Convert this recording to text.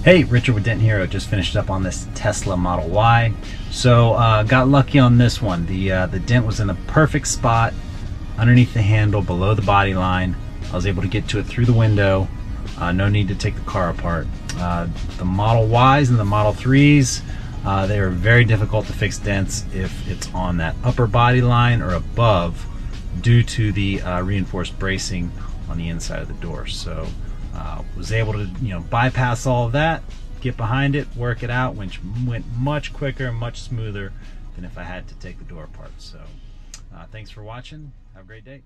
Hey, Richard with Dent Hero. Just finished up on this Tesla Model Y. So got lucky on this one. The dent was in the perfect spot underneath the handle, below the body line. I was able to get to it through the window. No need to take the car apart. The Model Ys and the Model 3s, they are very difficult to fix dents if it's on that upper body line or above, due to the reinforced bracing on the inside of the door. So was able to bypass all of that, get behind it, work it out, which went much quicker, much smoother than if I had to take the door apart. So thanks for watching. Have a great day.